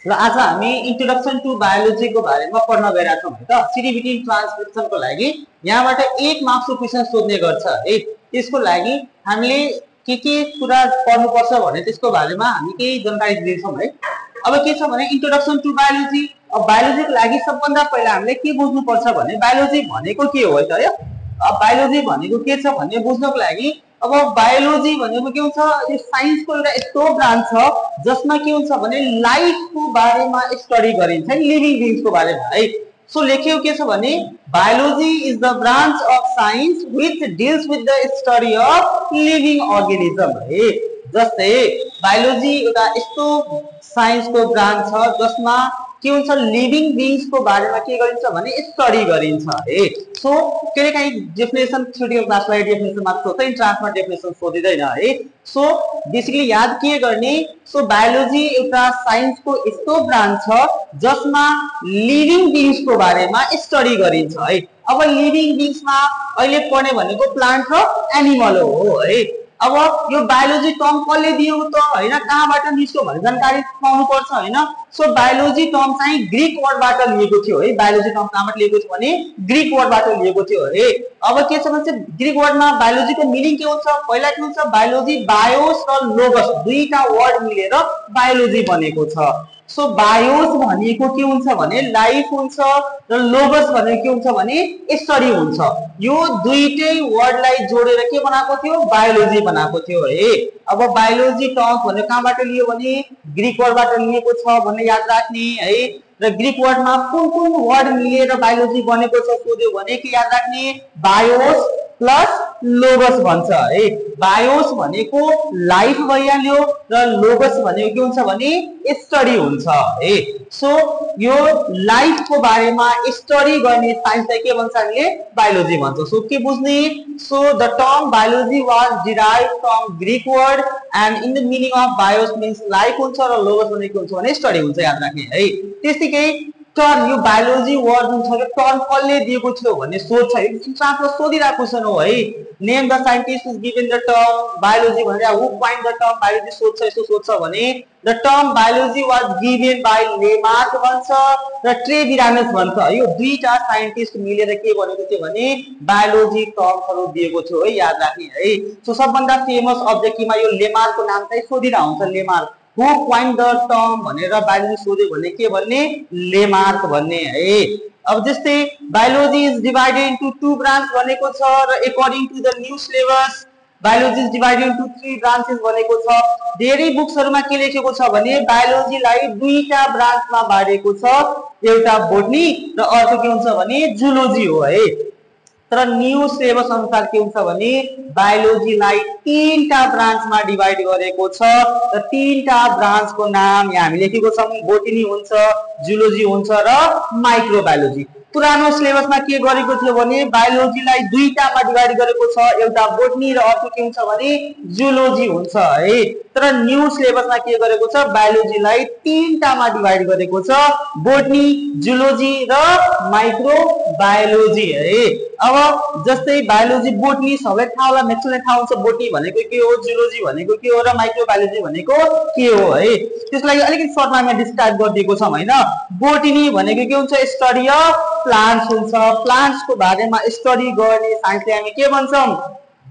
ल आज हामी इन्ट्रोडक्सन टु बायोलोजी को बारेमा पढ्न गइरहेका छौँ है त। सिडिबिटी ट्रान्सक्रिप्सन को लागि यहाँबाट 1 मार्क्स को क्वेशन सोध्ने गर्छ है। त्यसको लागि हामीले के कुरा पढ्नुपर्छ भने त्यसको बारेमा हामी केही जानकारी दिन्छौँ है। अब के छ भने इन्ट्रोडक्सन टु बायोलोजी। अब बायोलोजी को लागि सबभन्दा पहिला हामीले के बुझ्नुपर्छ भने बायोलोजी भनेको के हो है त। अब बायोलोजी भनेको के छ भन्ने बुझ्नको लागि अब बायोलोजी भनेको के हुन्छ, यो साइन्स को एउटा यस्तो ब्रान्च छ जसमा के हुन्छ भने लाइफ को बारेमा स्टडी गरिन्छ, लिभिङ बीइंग्स को बारेमा है। सो लेखेको के छ भने biology is the branch of science which deals with the study of living organism है। जस्तै बायोलोजी एउटा यस्तो साइन्स को ब्रान्च छ जसमा के हुन्छ लिभिङ बीइंग्स को बारेमा के गरिन्छ भने स्टडी गरिन्छ है। सो कहिले काहीँ डेफिनेसन क्रिटिकल क्लासलाई डेफिनेसन मात्र सोध्छ, इन्ट्रान्समा डेफिनेसन सोधिदैन है। सो बेसिकली याद के गर्ने, सो बायोलोजी एउटा साइन्स को यस्तो ब्रान्च छ जसमा लिभिङ बीइंग्स को बारेमा स्टडी गरिन्छ है। अब लिभिङ बीइंग्समा अहिले पढ्ने भनेको प्लान्ट र एनिमल हो है। अब यो बायोलोजी टर्म कसले दियो त हैन, कहाँबाट निस्क्यो भने जानकारी पाउनु पर्छ हैन। सो बायोलोजी टर्म चाहिँ ग्रीक वर्डबाट लिएको थियो है। बायोलोजी टर्म कहाँबाट लिएको थियो भने ग्रीक वर्डबाट लिएको थियो है। अब के छ भने ग्रीक वर्डमा बायोलोजी को मिनिङ के हुन्छ, पहिला के हुन्छ बायोलोजी, बायोस र लोगस दुईटा वर्ड मिलेर बायोलोजी बनेको छ। सो बायोस भनेको के हुन्छ भने लाइफ हुन्छ र लोगस भनेको के हुन्छ भने स्टडी हुन्छ। यो दुईटै वर्डलाई जोडेर के बनाएको थियो, बायोलोजी बनाएको थियो है। अब बायोलोजी टर्म भनेको कहाँबाट लियो भने ग्रीक वर्डबाट लिएको छ भन्ने याद राख्ने है। र ग्रीक वर्डमा कुन वर्ड मिलेर बायोलोजी बनेको छ सोध्यो भने के याद राख्ने, बायोस प्लस लोगस भन्छ है। बायोस भनेको लाइफ भइहाल्यो र लोगस भनेको के हुन्छ भने स्टडी हुन्छ है। सो यो लाइफ को बारेमा स्टडी गर्ने साइन्सलाई के भन्छ हामीले बायोलोजी भन्छ। सो के बुझ्ने, so the term biology was derived from Greek word and in the meaning of BIOS means life हुन्छ र लोगस भनेको हुन्छ भने स्टडी हुन्छ, याद राख्ने है। त्यतिकै टर्म यो बायोलोजी वर्ड जुन छ टर्म कसले दिएको थियो भन्ने सोच छ, इन्ट्रान्समा सोधिरहेको क्वेशन हो है। Name the scientist is given the term biology भनेर who coined the term biology सोध्छ, यस्तो सोध्छ भने the term biology was given by Lamarck भन्छ र ट्रेभिरानस भन्छ। यो दुईटा साइन्टिस्ट मिलेर के भनेको थियो भने बायोलोजी टर्महरु दिएको थियो है, याद राख्ने है। सो सबभन्दा फेमस अब्जेक्टिभमा यो लेमार्क को नाम चाहिँ सोधिरा हुन्छ, Lamarck who coined the term भनेर बायोलोजी सोध्यो भने के भन्ने, लेमार्क भन्ने है। अब जस्तै biology is divided into 2 branch भनेको छ र according to the new syllabus biology is divided into 3 branches भनेको छ। धेरै बुक्सहरुमा के लेखेको छ भने बायोलोजीलाई दुईटा ब्रान्चमा बाँडेको छ, एउटा बोटनी र अर्को के हुन्छ भने जूलोजी हो है। तर न्यू सिलेबस अनुसार के हुन्छ भने बायोलोजीलाई 3टा ब्रान्चमा डिवाइड गरेको छ र 3टा ब्रान्च को नाम यहाँ हामी लेखेको छौं, बोटनी हुन्छ, जूलोजी हुन्छ र माइक्रोबायोलोजी। पुरानो सिलेबसमा के गरेको थियो भने बायोलोजीलाई दुईटामा डिवाइड गरेको छ, एउटा बोटनी र अर्को के हुन्छ भने जूलोजी हुन्छ है। तर न्यू सिलेबसमा के गरेको छ बायोलोजीलाई 3टामा डिवाइड गरेको छ, बोटनी, जूलोजी र माइक्रोबायोलोजी है। अब जस्तै बायोलोजी बोटनी सबैलाई थाहा होला, म्याक्सिममलाई थाहा हुन्छ बोटनी भनेको के हो, जूलोजी भनेको के हो र माइक्रोबायोलोजी भनेको के हो है। त्यसलाई अलिकति सर्टमा हामी डिस्क्राइब गरिदिएको छौं हैन। बोटनी भनेको के हुन्छ, स्टडी अफ प्लान्ट्स हुन्छ, प्लान्ट्स को बारेमा स्टडी गर्ने साइन्सलाई हामी के भन्छौं,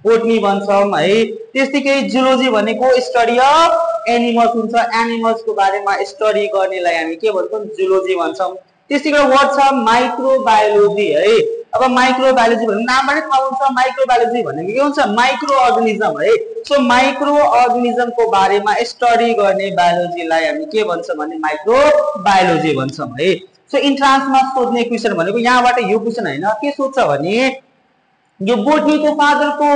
बोटनी भन्छौं है। त्यस्तै जूलोजी भनेको स्टडी अफ एनिमल्स हुन्छ, एनिमल्स को बारेमा स्टडी गर्नेलाई हामी के भन्छौं, जूलोजी भन्छौं। त्यस्तै वर्ड छ माइक्रोबायोलोजी है। अब माइक्रोबायोलोजी भन्ने नामबाटै थाहा हुन्छ, माइक्रोबायोलोजी भनेको के हुन्छ, माइक्रो अर्गानिजम है। सो माइक्रो अर्गानिजम को बारेमा स्टडी गर्ने बायोलोजीलाई हामी के भन्छौं भने माइक्रोबायोलोजी भन्छौं है। सो इन्ट्रान्समा सोध्ने क्वेशन भनेको यहाँबाट यो क्वेशन हैन, के सोध्छ भने यो बोटनी को फादर को,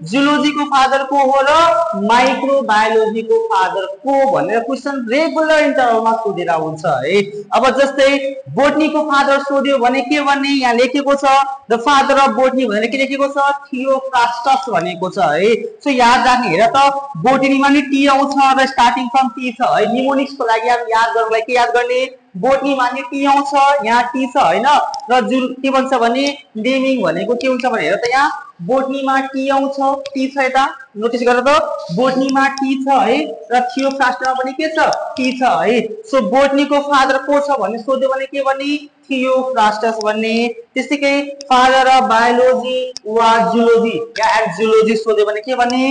जूलोजी को फादर को हो र माइक्रोबायोलोजी को फादर को भनेर क्वेशन रेगुलर इन्टरभलमा सोधेर हुन्छ है। अब जस्तै बोटनी को फादर सोध्यो भने के भन्ने, यहाँ लेखेको छ द फादर अफ बोटनी भनेर के लेखेको छ, थियोफ्रास्टस भनेको छ है। सो याद राख्ने, हेर त बोटनीमा नि टी आउँछ र स्टार्टिङ फ्रम टी छ है। निमोनिक्स को लागि हामी याद गर्नलाई के याद गर्ने, बोटनी माने टी आउँछ, यहाँ टी छ हैन, र के भन्छ भने नेमिङ भनेको के हुन्छ भने हेर त यहाँ बोटनीमा टी आउँछ, टी छ यता नोटिस गर त, बोटनीमा टी छ है र थियोफ्रास्टमा पनि के छ, टी छ है। सो बोटनीको फादर को छ भन्ने सोध्यो भने के भन्ने, थियोफ्रास्टस भन्ने। त्यसैकै फादर अफ बायोलोजी वा जुलोजी या जुलोजी सोध्यो भने के भन्ने,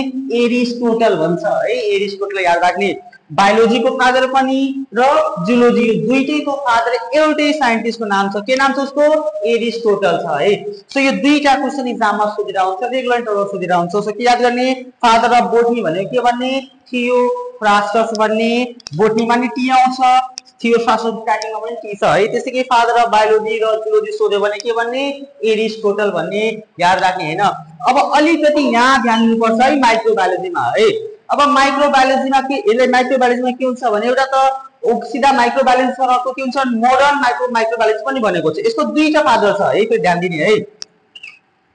एरिस्टोटल भन्छ है, एरिस्टोटल याद राख्ने। बायोलोजी को फादर पनि र जुलोजी दुईटैको फादर एउटै साइन्टिस्टको नाम छ, के नाम छ उसको, एरिस्टोटल छ है। सो यो दुईटा क्वेशन एक्जाममा सोधिरा हुन्छ, रेगुलर इन्टरभल सोधिरा हुन्छ। सो के याद गर्ने, फादर अफ बोटनी भनेको के भन्ने, थियोफ्रास्टस भन्ने। बोटनीमा नि टी आउँछ, थियोफ्रास्टस स्टार्टिङमा पनि टी छ है। त्यसैकै फादर अफ बायोलोजी र जुलोजी सोध्यो भने के भन्ने, एरिस्टोटल भन्ने याद राख्ने हैन। अब अलिकति यहाँ ध्यान दिनुपर्छ है माइक्रोबायोलोजीमा है। अब माइक्रोबायोलोजीमा के, यसले माइक्रोबायोलोजीमा के हुन्छ भने एउटा त सिधा माइक्रोबायोलोजी छ, अर्को के हुन्छ मोडर्न माइक्रोबायोलोजी पनि भनेको छ। यसको दुईटा फादर छ है, फेरि ध्यान दिने है,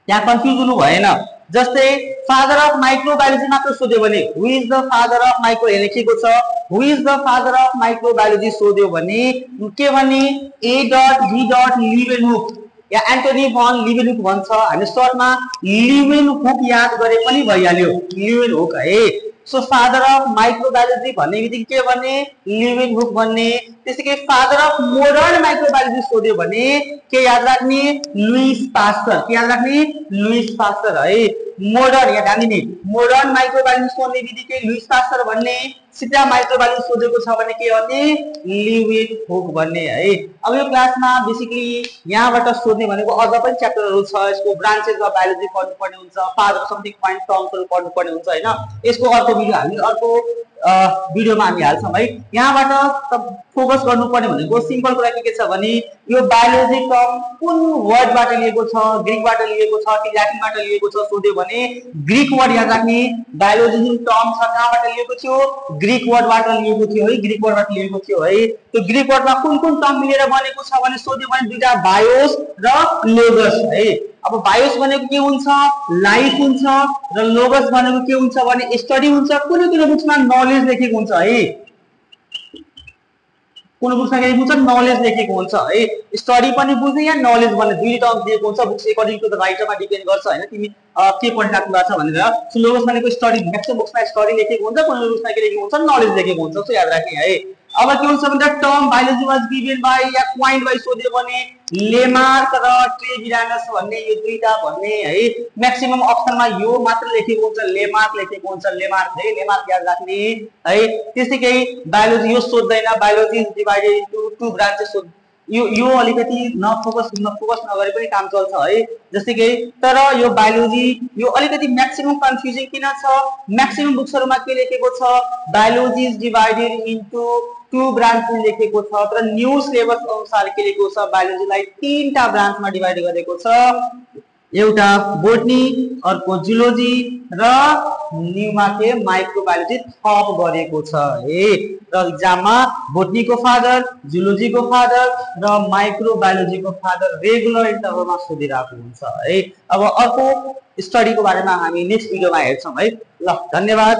यहाँ कन्फ्युज हुनु भएन। जस्तै फादर अफ माइक्रोबायोलोजी मात्र सोध्यो भने who is the father of micro लेखेको छ, who is the father of microbiology सोध्यो भने के भन्ने, A dot V dot Leeuwenhoek या एन्टोनी भन लिवेनहुक भन्छ। हामी सर्टमा लिवेनहुक याद गरे पनि भइहाल्यो, लिवेनहुक है। सो फादर अफ माइक्रोबायोलोजी भन्ने बित्तिकै के भन्ने, लिवेनहुक भन्ने। त्यसैकै फादर अफ मोडर्न माइक्रोबायोलोजी सोध्यो भने के याद राख्ने, लुइस पास्टर, के याद राख्ने, लुइस पास्टर है। मोडर्न या ध्यान दिने, मोडर्न माइक्रोबायोलोजी सोध्ने बित्तिकै लुइस पास्टर भन्ने, सिधा माइक्रोबायोलोजी सोधेको छ भने के भन्ने, लिवेनहुक भन्ने है। अब यो क्लासमा बेसिकली यहाँबाट सोध्ने भनेको अझ पनि च्याप्टरहरु छ, यसको ब्रान्चेस अफ बायोलोजी पढ्नु पर्ने हुन्छ, फादर समथिङ पॉइन्ट टर्म्सहरु पढ्नु पर्ने हुन्छ हैन। यसको अर्को भिडियो हामी अर्को भिडियोमा हामी हाल्छौं है। यहाँबाट फोकस गर्नुपर्ने भनेको सिम्पल कुरा के छ भने यो बायोलोजी टर्म कुन वर्डबाट लिएको छ, ग्रीकबाट लिएको छ कि ल्याटिनबाट लिएको छ सोध्यो भने ग्रीक वर्ड याद राख्ने। बायोलोजी जुन टर्म छ कहाँबाट लिएको थियो, ग्रीक वर्डबाट लिएको थियो है, ग्रीक वर्डबाट लिएको थियो है। त्यो ग्रीक वर्डमा कुन कुन टर्म मिलेर बनेको छ भने सोध्यो भने दुईटा बायोस र लोगस है। अब बायोस भनेको के हुन्छ, लाइफ हुन्छ र लोगस भनेको के हुन्छ भने स्टडी हुन्छ। कुनै कुनै बुक्समा नलेज लेखेको हुन्छ है, कुनै बुक्समा के हुन्छ, नलेज लेखेको हुन्छ है। स्टडी पनि बुझ्ने या नलेज भन्ने दुई टर्म दिएको हुन्छ, बुक्स अकर्डिङ टु द राइटरमा डिपेन्ड गर्छ हैन, तिमी के पढिराख्नु भएको छ भनेर। सो लोगस भनेको स्टडी, म्याक्सिमम बुक्समा स्टडी लेखेको हुन्छ, कुनै बुक्समा के लेखेको हुन्छ, नलेज लेखेको हुन्छ। सो याद राख्ने है। अब के हुन्छ भन्दा term biology was given by या क्वाइन्ड बाइ सोध्यो भने लेमार्क र ट्रेभिरानस भन्ने यो दुईटा भन्ने है। म्याक्सिमम अप्सनमा यो मात्र लेखेको हुन्छ, लेमार्क लेखेको हुन्छ, लेमार्क है, लेमार्क याद राख्ने है। त्यसैकै बायोलोजी यो सोध्दैन, biology is divided into two branches. यो अलिकति फोकस नगरे पनि काम चल्छ है। जस्तै तर यो बायोलोजी यो अलिकति म्याक्सिमम कन्फ्युजिङ किन छ, म्याक्सिमम बुक्सहरुमा के लेखेको छ, biology is divided into two branches लेखेको छ, तर न्यू सिलेबस अनुसार के लेखेको छ, बायोलोजीलाई तीनटा ब्रान्चमा डिवाइड गरेको छ। एउटा बोटनी, अर्को जुलोजी र न्यूमा के माइक्रोबायोलोजी थप गरेको छ है। र एक्जाममा बोटनी को फादर, जुलोजी को फादर र माइक्रोबायोलोजी को फादर रेगुलर इन्टरभलमा सोधिरहेको हुन्छ है। अब अर्को स्टडी को बारेमा हामी नेक्स्ट भिडियोमा हेर्छौं है। ल धन्यवाद।